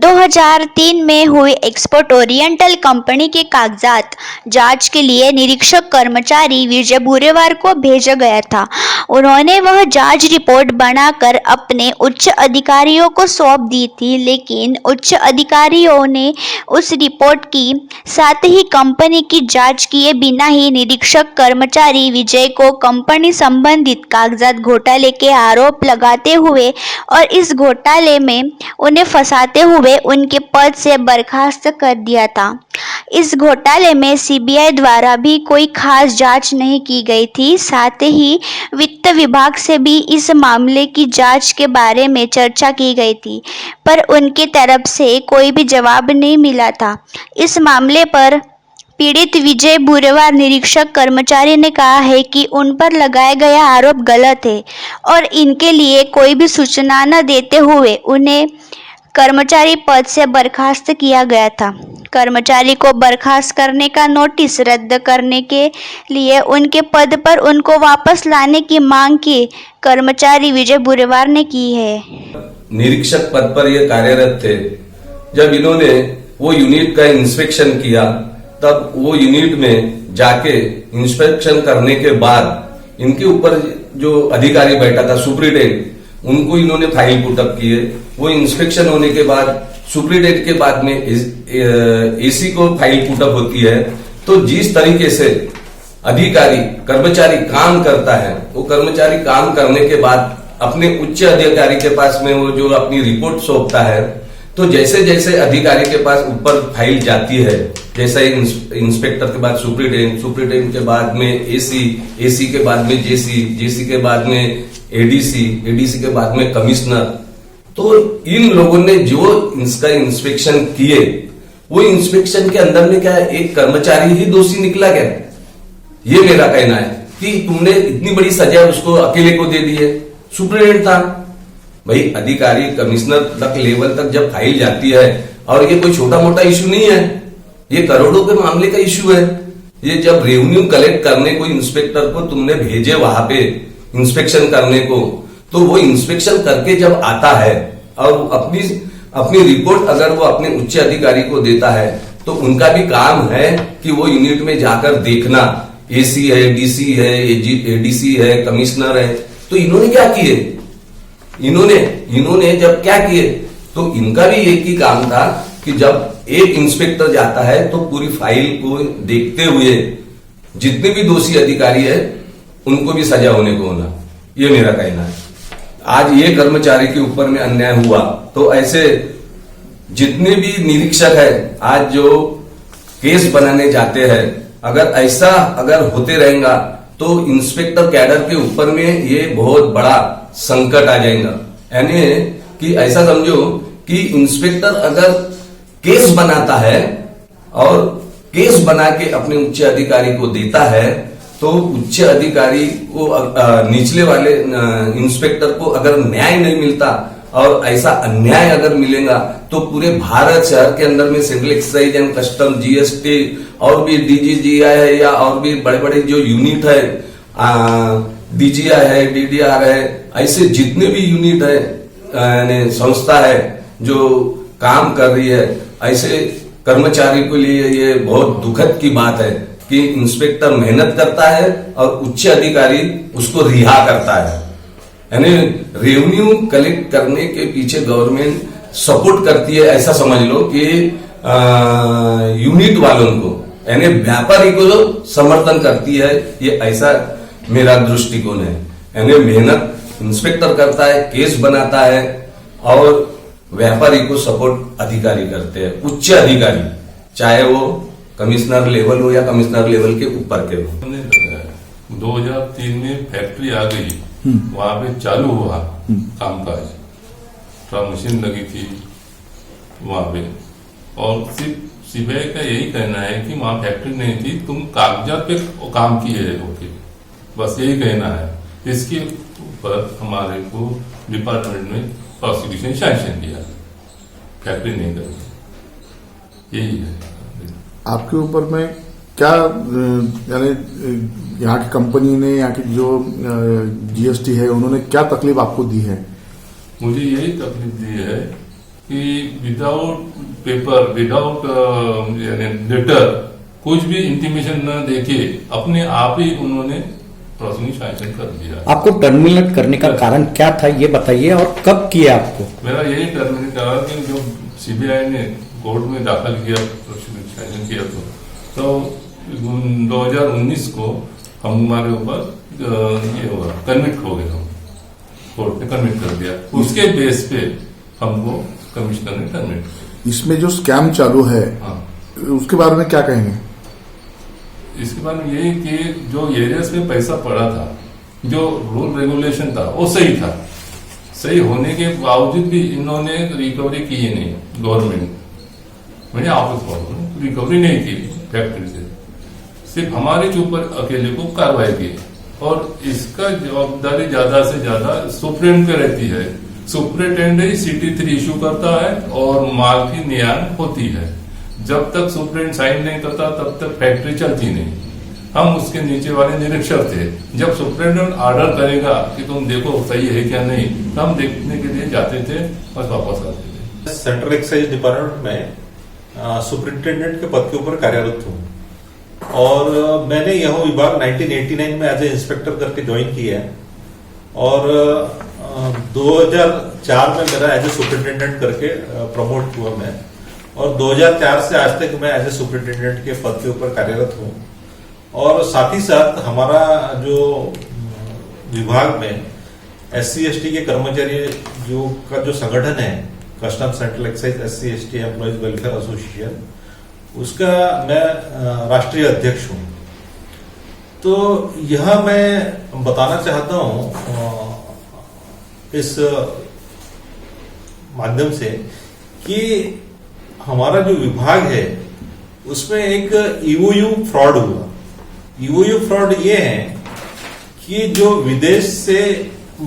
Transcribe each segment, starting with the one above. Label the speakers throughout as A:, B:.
A: 2003 में हुई export oriental company के कागजात जांच के लिए निरीक्षक कर्मचारी विजय बुरेवार को भेजा गया था। उन्होंने वह जांच रिपोर्ट बनाकर अपने उच्च अधिकारियों को सौंप दी थी, लेकिन उच्च अधिकारियों ने उस रिपोर्ट की साथ ही कंपनी की जांच किए बिना ही निरीक्षक कर्मचारी विजय को कंपनी संबंधित कागजात घोटाले के आरोप लगाते हुए और इस घोटाले में उन्हें फंसाते हुए उनके पद से बर्खास्त कर दिया था। इस घोटाले में सीबीआई द्वारा भी कोई खास जांच नहीं की गई थी। साथ ही वित्त विभाग से भी इस मामले की जांच के बारे में चर्चा की गई थी, पर उनकी तरफ से कोई भी जवाब नहीं मिला था। इस मामले पर पीड़ित विजय बुरेवार निरीक्षक कर्मचारी ने कहा है कि उन पर लगाया गया आरोप गलत है और इनके लिए कोई भी सूचना न देते हुए उन्हें कर्मचारी पद से बर्खास्त किया गया था। कर्मचारी को बर्खास्त करने का नोटिस रद्द करने के लिए उनके पद पर उनको वापस लाने की मांग की कर्मचारी विजय बुरेवार ने की है।
B: निरीक्षक पद पर ये कार्यरत थे। जब इन्होंने वो यूनिट का इंस्पेक्शन किया, तब वो यूनिट में जाके इंस्पेक्शन करने के बाद इनके ऊपर जो अधिकारी बैठा था सुप्रीटेंडेंट, उनको इन्होंने फाइल पुटअप किए। वो इंस्पेक्शन होने के बाद सुप्रीटेंडेंट के बाद में एसी को फाइल पुटअप होती है। तो जिस तरीके से अधिकारी कर्मचारी काम करता है, वो कर्मचारी काम करने के बाद अपने उच्च अधिकारी के पास में वो जो अपनी रिपोर्ट सौंपता है, तो जैसे जैसे अधिकारी के पास ऊपर फाइल जाती है, जैसे इंस्पेक्टर के बाद सुप्रीटेंडेंट के बाद में एसी के बाद में जेसी के बाद में एडीसी के बाद में कमिश्नर, तो इन लोगों ने जो इसका इंस्पेक्शन किए, वो इंस्पेक्शन के अंदर में क्या है, एक कर्मचारी ही दोषी निकला गया। ये मेरा कहना है कि तुमने इतनी बड़ी सजा उसको अकेले को दे दी है। सुप्रीटेंडेंट था भाई, अधिकारी कमिश्नर तक लेवल तक जब फाइल जाती है, और ये कोई छोटा मोटा इश्यू नहीं है, ये करोड़ों के मामले का इश्यू है। ये जब रेवेन्यू कलेक्ट करने को इंस्पेक्टर को तुमने भेजे वहां पे इंस्पेक्शन करने को, तो वो इंस्पेक्शन करके जब आता है और अपनी रिपोर्ट अगर वो अपने उच्च अधिकारी को देता है, तो उनका भी काम है कि वो यूनिट में जाकर देखना, एसी है, डीसी है, एडीसी है, कमिश्नर है। तो इन्होंने क्या किए, इन्होंने जब क्या किए, तो इनका भी एक ही काम था कि जब एक इंस्पेक्टर जाता है तो पूरी फाइल को देखते हुए जितने भी दोषी अधिकारी है उनको भी सजा होने को होना। ये मेरा कहना है। आज ये कर्मचारी के ऊपर में अन्याय हुआ, तो ऐसे जितने भी निरीक्षक है आज जो केस बनाने जाते हैं, अगर होते रहेगा तो इंस्पेक्टर कैडर के ऊपर में ये बहुत बड़ा संकट आ जाएगा। यानी कि ऐसा समझो कि इंस्पेक्टर अगर केस बनाता है और केस बना के अपने उच्च अधिकारी को देता है, तो उच्च अधिकारी को निचले वाले इंस्पेक्टर को अगर न्याय नहीं मिलता और ऐसा अन्याय अगर मिलेगा, तो पूरे भारत शहर के अंदर में central excise and custom, GST और भी डीजीजीआई है या और भी बड़े बड़े जो यूनिट है, डीजीआई है, डीडीआर है, ऐसे जितने भी यूनिट है, संस्था है जो काम कर रही है, ऐसे कर्मचारी के लिए ये बहुत दुखद की बात है कि इंस्पेक्टर मेहनत करता है और उच्च अधिकारी उसको रिहा करता है। यानी रेवेन्यू कलेक्ट करने के पीछे गवर्नमेंट सपोर्ट करती है, ऐसा समझ लो कि यूनिट वालों को, यानी व्यापारी को समर्थन करती है। ये ऐसा मेरा दृष्टिकोण है। यानी मेहनत इंस्पेक्टर करता है, केस बनाता है, और व्यापारी को सपोर्ट अधिकारी करते हैं, उच्च अधिकारी, चाहे वो कमिश्नर लेवल हो या कमिश्नर लेवल के ऊपर के हो।
C: 2003 में फैक्ट्री आ गई, वहां पे चालू हुआ कामकाज, मशीन लगी थी वहां पे, और सिर्फ सीबीआई का यही कहना है कि वहां फैक्ट्री नहीं थी, तुम कागजात पे काम किए होगे, बस यही कहना है। इसके ऊपर हमारे को डिपार्टमेंट में प्रोसिक्यूशन सैंक्शन किया, फैक्ट्री नहीं करी, यही है।
D: आपके ऊपर में क्या, यानी यहाँ की कंपनी ने, यहाँ की जो जीएसटी है, उन्होंने क्या तकलीफ आपको दी है?
C: मुझे यही तकलीफ दी है कि विदाउट पेपर, विदाउट लेटर, कुछ भी इंटीमेशन न देके अपने आप ही उन्होंने प्रोसीडिंग सैंक्शन कर दिया।
E: आपको टर्मिनेट करने का कारण क्या था ये बताइए, और कब किया आपको?
C: मेरा यही टर्मिनेट करा कि जो सीबीआई ने कोर्ट में दाखिल किया, प्रोसीडिंग सैंक्शन किया, तो 2019 को हमारे ऊपर ये हुआ, कन्विक्ट हो गए, हम कोर्ट ने कन्विक्ट कर दिया। उसके बेस पे हमको कमिश्नर ने टर्मिनेट किया।
D: इसमें जो स्कैम चालू है,
C: हाँ,
D: उसके बारे में क्या कहेंगे?
C: इसके बाद में यही कि जो एरियाज में पैसा पड़ा था, जो रूल रेगुलेशन था वो सही था, सही होने के बावजूद भी इन्होंने रिकवरी की ही नहीं। गवर्नमेंट मैंने ऑफिस रिकवरी नहीं की फैक्ट्री से, सिर्फ हमारे के ऊपर अकेले को कार्रवाई की, और इसका जवाबदारी ज्यादा से ज्यादा सुप्रीम पे रहती है। सुप्रिंटेंडेंट CT3 इशू करता है और माल की नियान होती है। जब तक सुप्रीम साइन नहीं करता तब तक फैक्ट्री चलती नहीं। हम उसके नीचे वाले निरीक्षक थे। जब सुप्रिंटेंडेंट ऑर्डर करेगा कि तुम देखो सही है क्या नहीं, तो हम देखने के लिए जाते थे, बस वापस आते थे।
F: सेंट्रल एक्साइज डिपार्टमेंट में सुप्रिंटेंडेंट के पद के ऊपर कार्यरत हूँ, और मैंने यह विभाग 1989 में एज ए इंस्पेक्टर करके ज्वाइन किया है, और 2004 में मेरा एज ए सुप्रिंटेंडेंट करके प्रमोट हुआ मैं, और 2004 से आज तक मैं एज ए सुप्रिंटेंडेंट के पद के ऊपर कार्यरत हूँ। और साथ ही साथ हमारा जो विभाग में SC/ST के कर्मचारी का जो संगठन है, custom central excise SC/ST employees welfare association, उसका मैं राष्ट्रीय अध्यक्ष हूँ। तो यह मैं बताना चाहता हूँ इस माध्यम से कि हमारा जो विभाग है उसमें एक EOU फ्रॉड हुआ। EOU फ्रॉड ये है कि जो विदेश से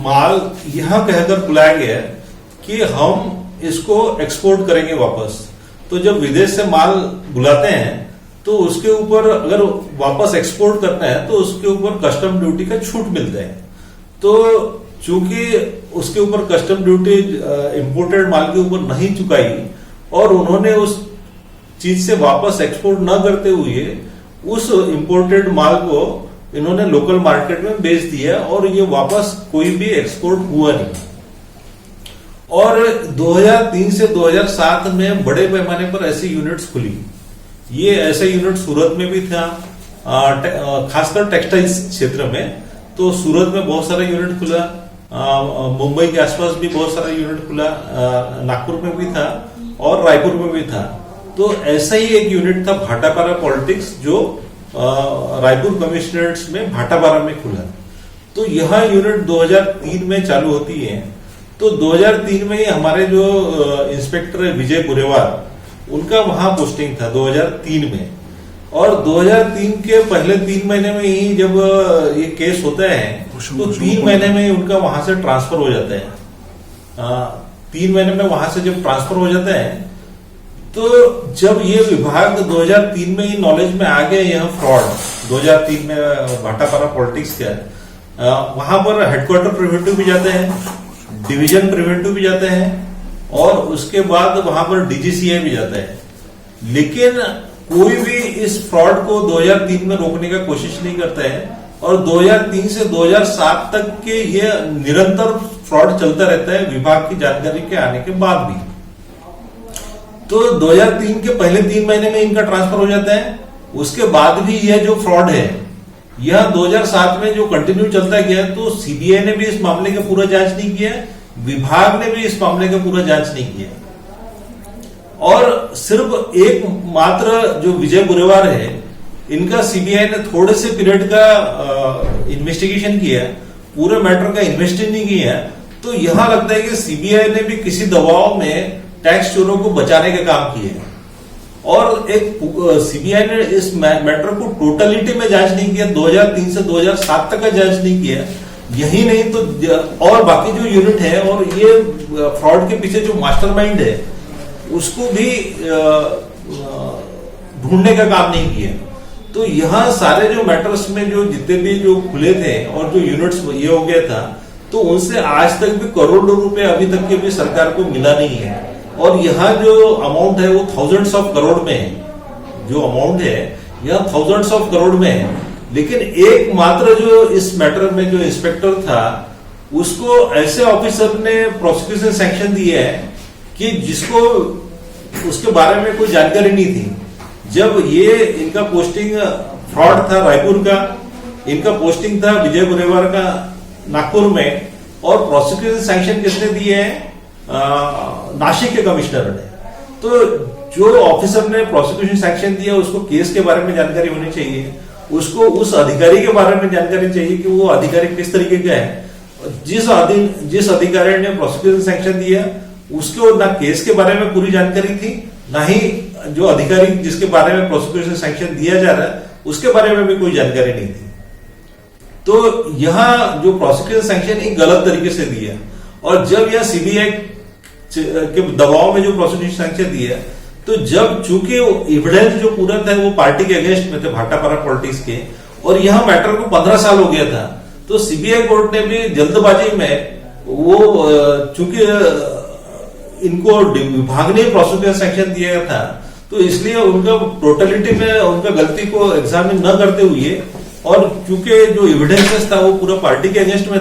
F: माल यहां कहकर बुलाया गया कि हम इसको एक्सपोर्ट करेंगे वापस। तो जब विदेश से माल बुलाते हैं तो उसके ऊपर अगर वापस एक्सपोर्ट करना है तो उसके ऊपर कस्टम ड्यूटी का छूट मिलता है। तो चूंकि उसके ऊपर कस्टम ड्यूटी इंपोर्टेड माल के ऊपर नहीं चुकाई, और उन्होंने उस चीज से वापस एक्सपोर्ट न करते हुए उस इंपोर्टेड माल को इन्होंने लोकल मार्केट में बेच दिया, और ये वापस कोई भी एक्सपोर्ट हुआ नहीं। और 2003 से 2007 में बड़े पैमाने पर ऐसी यूनिट्स खुली। ये ऐसे यूनिट सूरत में भी था, खासकर टेक्सटाइल्स क्षेत्र में। तो सूरत में बहुत सारा यूनिट खुला, मुंबई के आसपास भी बहुत सारा यूनिट खुला, नागपुर में भी था और रायपुर में भी था। तो ऐसा ही एक यूनिट था भाटापारा पॉलिटिक्स, जो रायपुर कमिश्नरेट्स में भाटापारा में खुला। तो यह यूनिट 2003 में चालू होती है। तो 2003 में ही हमारे जो इंस्पेक्टर है विजय गुरेवार, उनका वहां पोस्टिंग था 2003 में। और 2003 के पहले 3 महीने में ही जब ये केस होता है तो 3 महीने में उनका वहां से ट्रांसफर हो जाता है। 3 महीने में वहां से जब ट्रांसफर हो जाता है, तो जब ये विभाग 2003 में ही नॉलेज में आ गया यह फ्रॉड, 2003 में भाटापारा पॉलिटिक्स का, वहां पर हेडक्वार्टर प्रिवेंटिव भी जाते हैं, डिवीजन प्रिवेंटिव भी जाते हैं, और उसके बाद वहां पर DGCI भी जाता है। लेकिन कोई भी इस फ्रॉड को 2003 में रोकने का कोशिश नहीं करता है, और 2003 से 2007 तक के ये निरंतर फ्रॉड चलता रहता है विभाग की जानकारी के आने के बाद भी। तो 2003 के पहले 3 महीने में इनका ट्रांसफर हो जाता है। उसके बाद भी यह जो फ्रॉड है यह 2007 में जो कंटिन्यू चलता गया, तो CBI ने भी इस मामले का पूरा जांच नहीं किया, विभाग ने भी इस मामले का पूरा जांच नहीं किया, और सिर्फ एक मात्र जो विजय गुरेवार है, इनका CBI ने थोड़े से पीरियड का इन्वेस्टिगेशन किया, पूरे मैटर का इन्वेस्टिगेशन नहीं किया। तो यहां लगता है कि CBI ने भी किसी दबाव में टैक्स चोरों को बचाने का काम किया, और एक CBI ने इस मैटर को टोटलिटी में जांच नहीं किया, 2003 से 2007 तक का जांच नहीं किया। यही नहीं तो और बाकी जो यूनिट है और ये फ्रॉड के पीछे जो मास्टरमाइंड है उसको भी ढूंढने का काम नहीं किया। तो यहाँ सारे जो मैटर्स में जो जितने भी जो खुले थे और जो यूनिट्स ये हो गया था, तो उनसे आज तक भी करोड़ों रुपए अभी तक के भी सरकार को मिला नहीं है। और यहाँ जो अमाउंट है वो थाउजेंड्स ऑफ करोड़ में है, जो अमाउंट है यह थाउजेंड्स ऑफ करोड़ में है। लेकिन एकमात्र जो इस मैटर में जो इंस्पेक्टर था उसको ऐसे ऑफिसर ने प्रोसिक्यूशन सैंक्शन दिया है कि जिसको उसके बारे में कोई जानकारी नहीं थी। जब ये इनका पोस्टिंग फ्रॉड था रायपुर का, इनका पोस्टिंग था विजय बुरेवार का नागपुर में, और प्रोसिक्यूशन सैंक्शन किसने दिए हैं? नासिक के कमिश्नर ने। तो जो ऑफिसर ने प्रोसिक्यूशन सैंक्शन दिया उसको केस के बारे में जानकारी होनी चाहिए, उसको उस अधिकारी के बारे में जानकारी चाहिए कि वो अधिकारी किस तरीके का है। जिस अधिकारी ने प्रोसिक्यूशन सैंक्शन दिया उसको ना केस के बारे में पूरी जानकारी थी, ना ही जो अधिकारी जिसके बारे में प्रोसिक्यूशन सैंक्शन दिया जा रहा है उसके बारे में भी कोई जानकारी नहीं थी। तो यहां जो प्रोसिक्यूशन सैंक्शन एक गलत तरीके से दिया, और जब यह सीबीआई के दबाव में जो प्रोसिक्यूशन सैंक्शन दिया, तो जब चूंकि एविडेंस जो पूरा था वो पार्टी के अगेंस्ट में थे, भाटापारा पॉलिटिक्स के, और यहां मैटर को 15 साल हो गया था, तो सीबीआई कोर्ट ने भी जल्दबाजी में वो चूंकि इनको विभाग ने प्रोसिक्यूशन सैंक्शन दिया था, तो इसलिए उनका टोटलिटी में उनका गलती को एग्जामिन न करते हुए, और क्योंकि जो एविडेंसेस था वो पूरा पार्टी के अगेंस्ट में